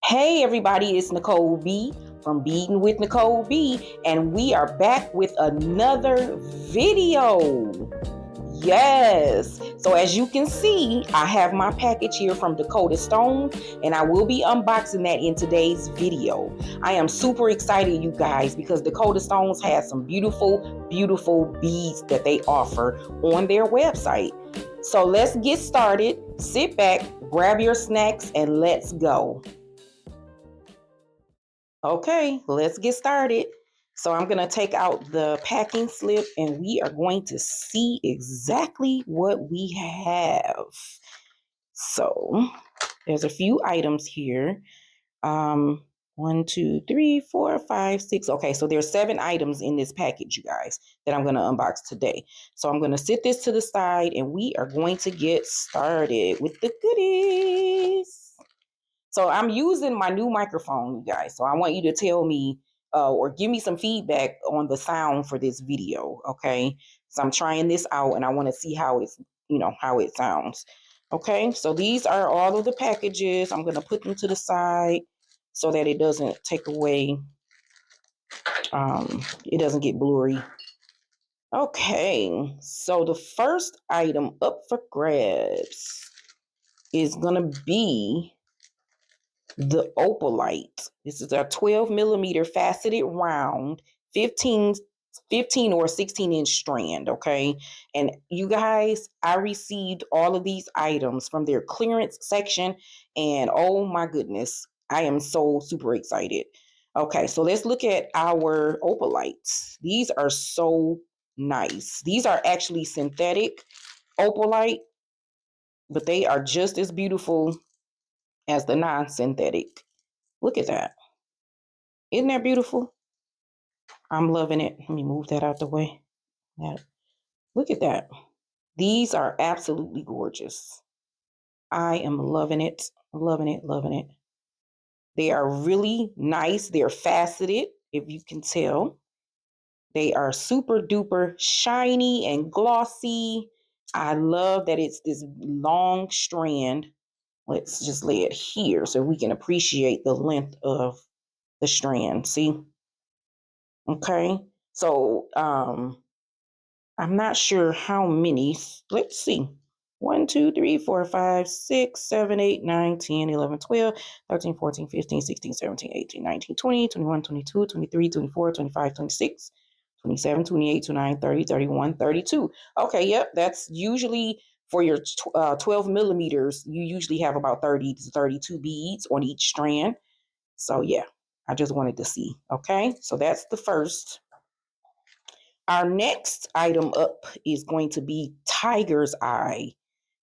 Hey everybody, it's Nicole B from Bead'n with Nicole B, and we are back with another video. Yes, so as you can see, I have my package here from Dakota Stones, and I will be unboxing that in today's video. I am super excited, you guys, because Dakota Stones has some beautiful beads that they offer on their website. So let's get started. Sit back, grab your snacks, and let's go. Okay, let's get started. So I'm going to take out the packing slip and we are going to see exactly what we have. So there's a few items here. 1, 2, 3, 4, 5, 6. Okay, so there's 7 items in this package, you guys, that I'm going to unbox today. So I'm going to sit this to the side and we are going to get started with the goodies. So I'm using my new microphone, you guys. So I want you to tell me or give me some feedback on the sound for this video, okay? So I'm trying this out and I want to see how it's, how it sounds. Okay, so these are all of the packages. I'm going to put them to the side so that it doesn't take away, it doesn't get blurry. Okay, so the first item up for grabs is going to be the opalite. This is a 12 millimeter faceted round, 15 or 16-inch strand. Okay, and you guys, I received all of these items from their clearance section, and oh my goodness, I am so super excited. Okay, so let's look at our opalites. These are so nice. These are actually synthetic opalite, but they are just as beautiful as the non-synthetic. Look at that. Isn't that beautiful? I'm loving it. Let me move that out the way. Yeah. Look at that. These are absolutely gorgeous. I am loving it. Loving it. Loving it. They are really nice. They're faceted, if you can tell. They are super duper shiny and glossy. I love that it's this long strand. Let's just lay it here so we can appreciate the length of the strand. See? Okay. So I'm not sure how many. Let's see. 1, 2, 3, 4, 5, 6, 7, 8, 9, 10, 11, 12, 13, 14, 15, 16, 17, 18, 19, 20, 21, 22, 23, 24, 25, 26, 27, 28, 29, 30, 31, 32. Okay, yep, that's usually for your 12 millimeters. You usually have about 30 to 32 beads on each strand. So yeah, I just wanted to see. Okay, so that's the first. Our next item up is going to be Tiger's Eye.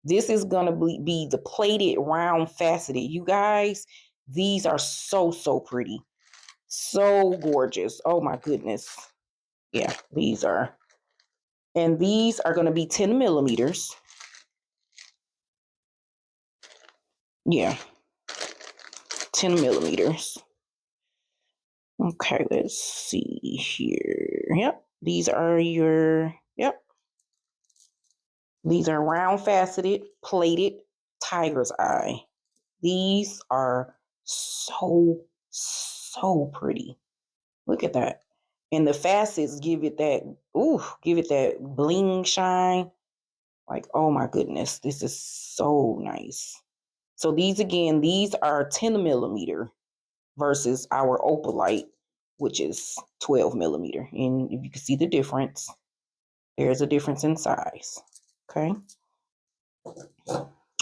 This is going to be the plated round faceted. You guys, these are so pretty. So gorgeous. Oh my goodness. Yeah, these are. And these are going to be 10 millimeters. Yeah, 10 millimeters. Okay, let's see here. Yep, these are your, yep. These are round faceted, plated Tiger's Eye. These are so pretty. Look at that. And the facets give it that, give it that bling shine. Like, oh my goodness, this is so nice. So these are 10 millimeter versus our opalite, which is 12 millimeter. And if you can see the difference, there's a difference in size. Okay.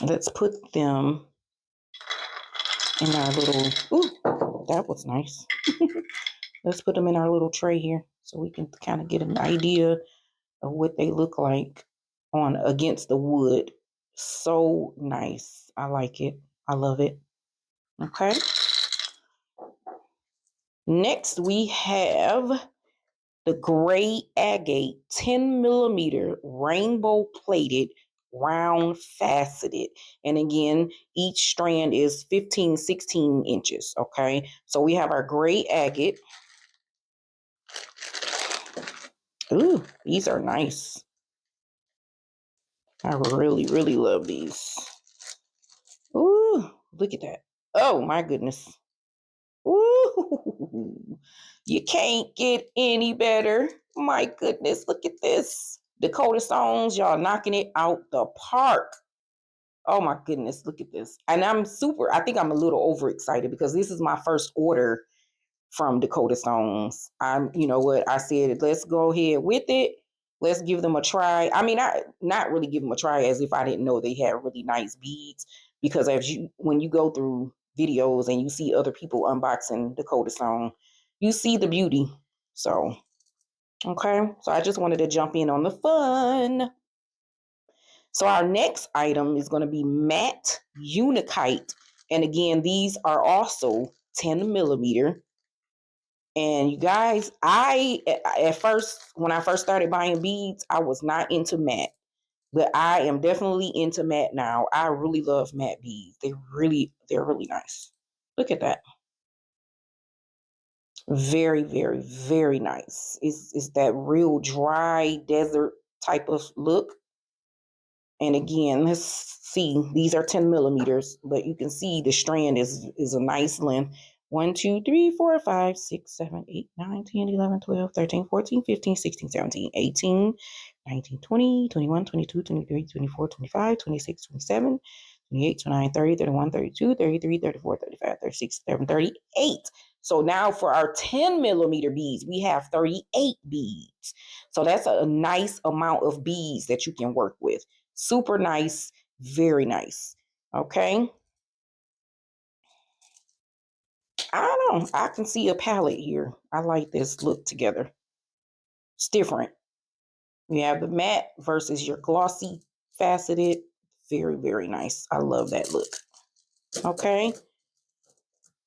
Let's put them in our little, that was nice. Let's put them in our little tray here so we can kind of get an idea of what they look like on against the wood. So nice. I like it. I love it. Okay. Next, we have the gray agate 10 millimeter rainbow plated round faceted. And again, each strand is 15, 16 inches. Okay. So we have our gray agate. Ooh, these are nice. I really love these. Ooh, look at that. Oh my goodness. You can't get any better. My goodness, look at this. Dakota Stones, y'all knocking it out the park. Oh my goodness, look at this. And I think I'm a little overexcited because this is my first order from Dakota Stones. You know what, I said, let's go ahead with it. Let's give them a try. I mean, I not really give them a try as if I didn't know they had really nice beads, because when you go through videos and you see other people unboxing Dakota Stone, you see the beauty. So, okay. So I just wanted to jump in on the fun. So our next item is going to be matte Unikite. And again, these are also 10 millimeter. And you guys, at first, when I first started buying beads, I was not into matte, but I am definitely into matte now. I really love matte beads. They're really nice. Look at that. Very, very, very nice. It's that real dry desert type of look. And again, let's see, these are 10 millimeters, but you can see the strand is a nice length. 1, 2, 3, 4, 5, 6, 7, 8, 9, 10, 11, 12, 13, 14, 15, 16, 17, 18, 19, 20, 21, 22, 23, 24, 25, 26, 27, 28, 29, 30, 31, 32, 33, 34, 35, 36, 37, 38. So now for our 10 millimeter beads, we have 38 beads. So that's a nice amount of beads that you can work with. Super nice, very nice. Okay. I don't know. I can see a palette here. I like this look together. It's different. You have the matte versus your glossy faceted. Very, very nice. I love that look. Okay.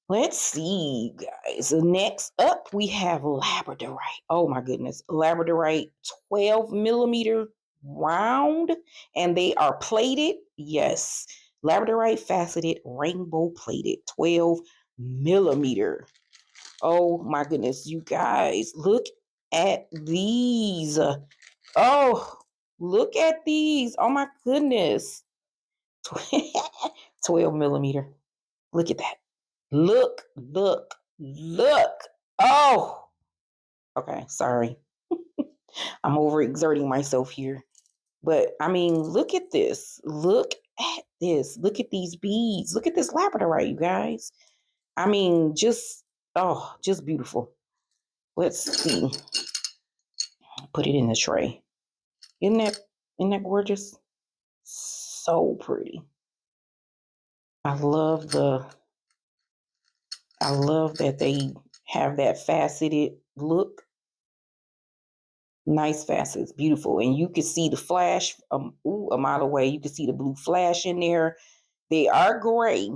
Let's see, guys. Next up, we have labradorite. Oh my goodness. Labradorite 12 millimeter round, and they are plated. Yes. Labradorite faceted, rainbow plated, 12 millimeter. Oh my goodness, you guys. Look at these. Oh, look at these. Oh my goodness. 12 millimeter. Look at that. Look, look, look. Oh, okay. Sorry. I'm overexerting myself here. But I mean, look at this. Look at this. Look at these beads. Look at this labradorite, you guys. I mean, just beautiful. Let's see. Put it in the tray. Isn't that gorgeous? So pretty. I love that they have that faceted look. Nice facets, beautiful. And you can see the flash a mile away. You can see the blue flash in there. They are gray,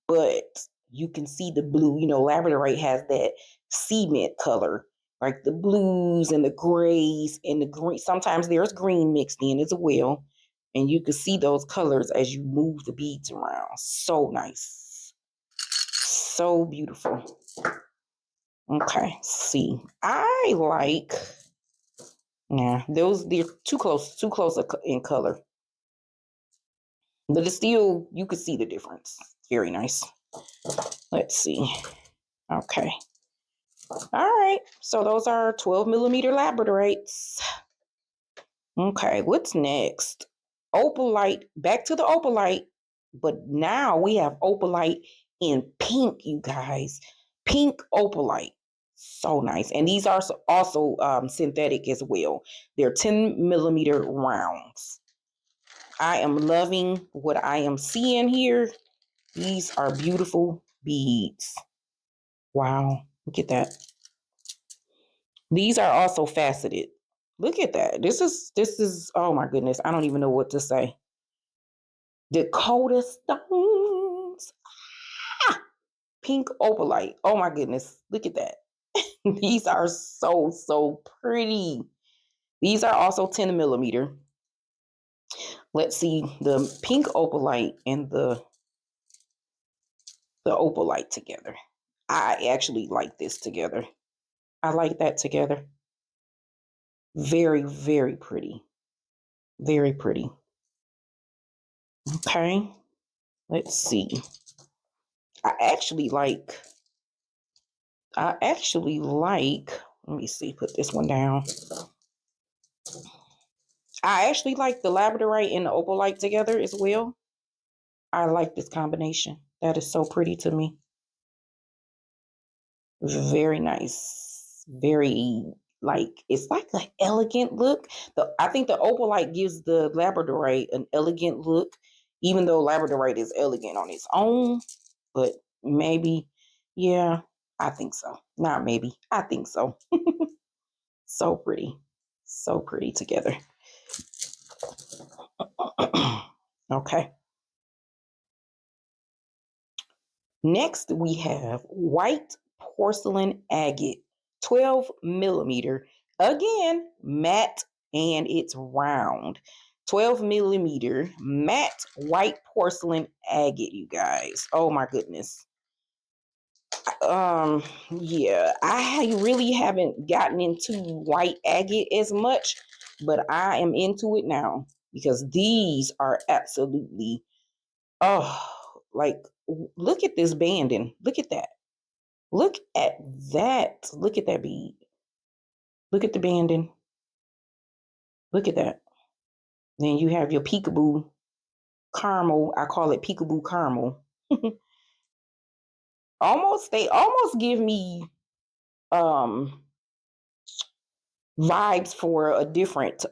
but you can see the blue. You know, labradorite has that cement color, like the blues and the grays and the green. Sometimes there's green mixed in as well. And you can see those colors as you move the beads around. So nice. So beautiful. Okay, see. I like, yeah, they're too close in color. But it's still, you can see the difference. Very nice. Let's see. Okay. All right. So those are 12 millimeter labradorites. Okay. What's next? Opalite. Back to the opalite. But now we have opalite in pink, you guys. Pink opalite. So nice. And these are also synthetic as well. They're 10 millimeter rounds. I am loving what I am seeing here. These are beautiful beads. Wow, look at that. These are also faceted. Look at that. This is oh my goodness. I don't even know what to say. Dakota stones. Ah, pink opalite. Oh my goodness. Look at that. These are so pretty. These are also 10 millimeter. Let's see the pink opalite and the opalite together. I actually like this together. I like that together. Very, very pretty. Very pretty. Okay. Let's see. I actually like I actually like, let me see, put this one down. I actually like the labradorite and the opalite together as well. I like this combination. That is so pretty to me. Very nice. Very, like, it's like an elegant look. I think the opalite gives the labradorite an elegant look, even though labradorite is elegant on its own. But maybe, yeah, I think so. Not maybe. I think so. So pretty. So pretty together. Okay. Next, we have white porcelain agate, 12 millimeter. Again, matte and it's round. 12 millimeter matte white porcelain agate, you guys. Oh my goodness. Yeah, I really haven't gotten into white agate as much, but I am into it now because these are absolutely, oh, like, look at this banding. Look at that. Look at that. Look at that bead. Look at the banding. Look at that. Then you have your peekaboo caramel. I call it peekaboo caramel. They almost give me um vibes for a different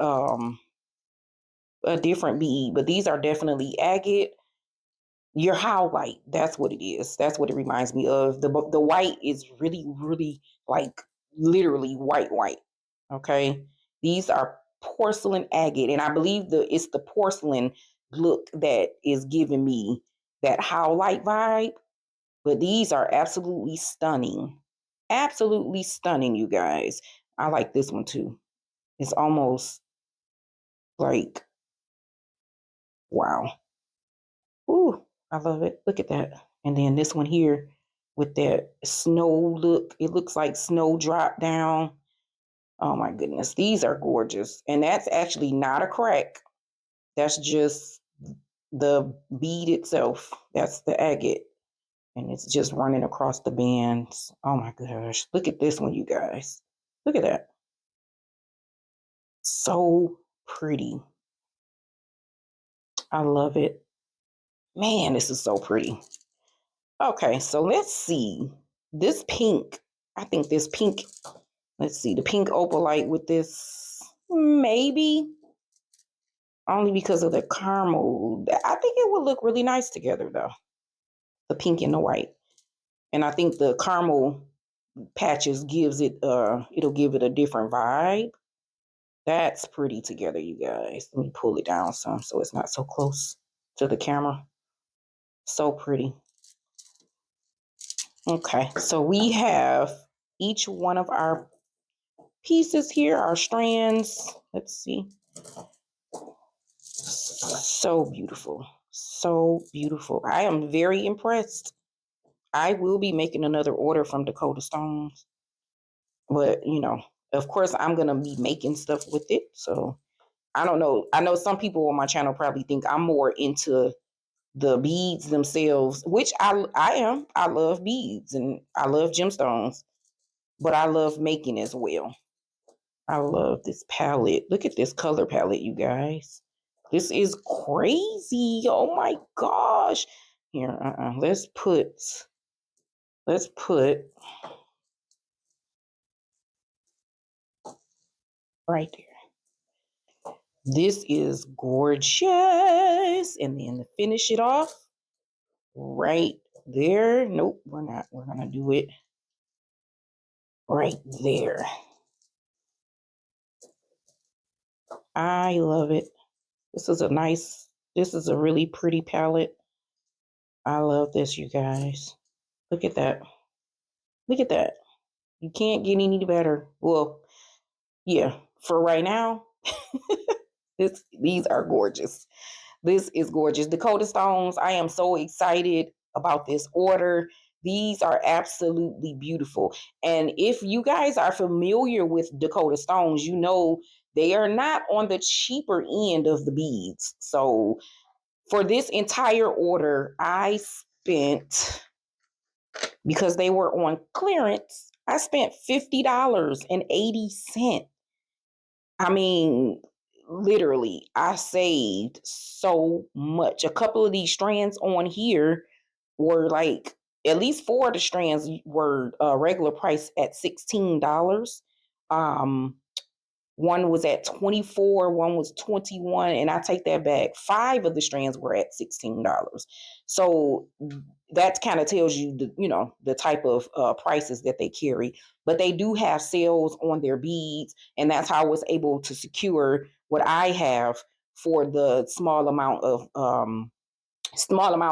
bead, but these are definitely agate. Your howlite, that's what it is. That's what it reminds me of. The white is really, really, like, literally white. Okay. These are porcelain agate, and I believe it's the porcelain look that is giving me that howlite vibe. But these are absolutely stunning. Absolutely stunning, you guys. I like this one too. It's almost like, wow. Ooh, I love it. Look at that. And then this one here with that snow look. It looks like snow dropped down. Oh my goodness. These are gorgeous. And that's actually not a crack. That's just the bead itself. That's the agate. And it's just running across the bands. Oh my gosh. Look at this one, you guys. Look at that. So pretty. I love it. Man, this is so pretty. Okay, so let's see. This pink, I think this pink, let's see, the pink opalite with this, maybe, only because of the caramel. I think it would look really nice together though, the pink and the white. And I think the caramel patches it'll give it a different vibe. That's pretty together, you guys. Let me pull it down some so it's not so close to the camera. So pretty. Okay, so we have each one of our pieces here, our strands. Let's see. So beautiful. So beautiful. I am very impressed. I will be making another order from Dakota Stones. But, of course, I'm going to be making stuff with it. So I don't know. I know some people on my channel probably think I'm more into the beads themselves, which I am. I love beads and I love gemstones, but I love making as well. I love this palette. Look at this color palette, you guys. This is crazy. Oh my gosh. Here, let's put right there. This is gorgeous. And then to finish it off, right there. Nope, we're not. We're going to do it right there. I love it. This is a really pretty palette. I love this, you guys. Look at that. Look at that. You can't get any better. Well, yeah, for right now, these are gorgeous. This is gorgeous. Dakota Stones, I am so excited about this order. These are absolutely beautiful. And if you guys are familiar with Dakota Stones, you know they are not on the cheaper end of the beads. So for this entire order, I spent, because they were on clearance, I spent $50.80. I mean, literally, I saved so much. A couple of these strands on here were like, at least four of the strands were regular price at $16. Um, One was at 24, one was 21, and I take that back. Five of the strands were at $16. So that kind of tells you the type of prices that they carry. But they do have sales on their beads, and that's how I was able to secure what I have for the small amount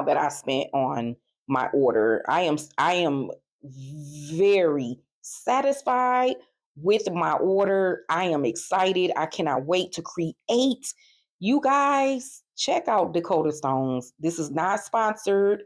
that I spent on my order. I am very satisfied with my order. I am excited. I cannot wait to create. You guys, check out Dakota Stones. This is not sponsored.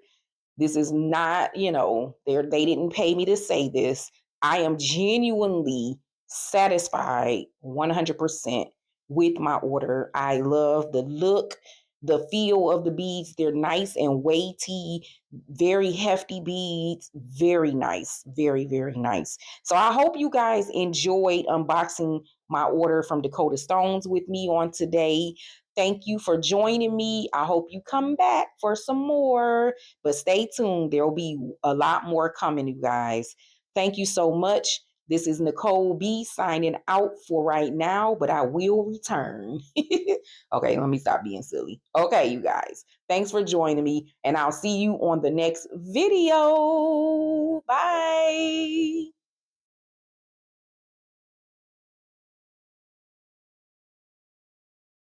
This is not, they didn't pay me to say this. I am genuinely satisfied 100% with my order. I love the look, the feel of the beads. They're nice and weighty, very hefty beads. Very nice. Very, very nice. So I hope you guys enjoyed unboxing my order from Dakota Stones with me on today. Thank you for joining me. I hope you come back for some more. But stay tuned. There will be a lot more coming, you guys. Thank you so much. This is Nicole B signing out for right now, but I will return. Okay, let me stop being silly. Okay, you guys. Thanks for joining me, and I'll see you on the next video. Bye.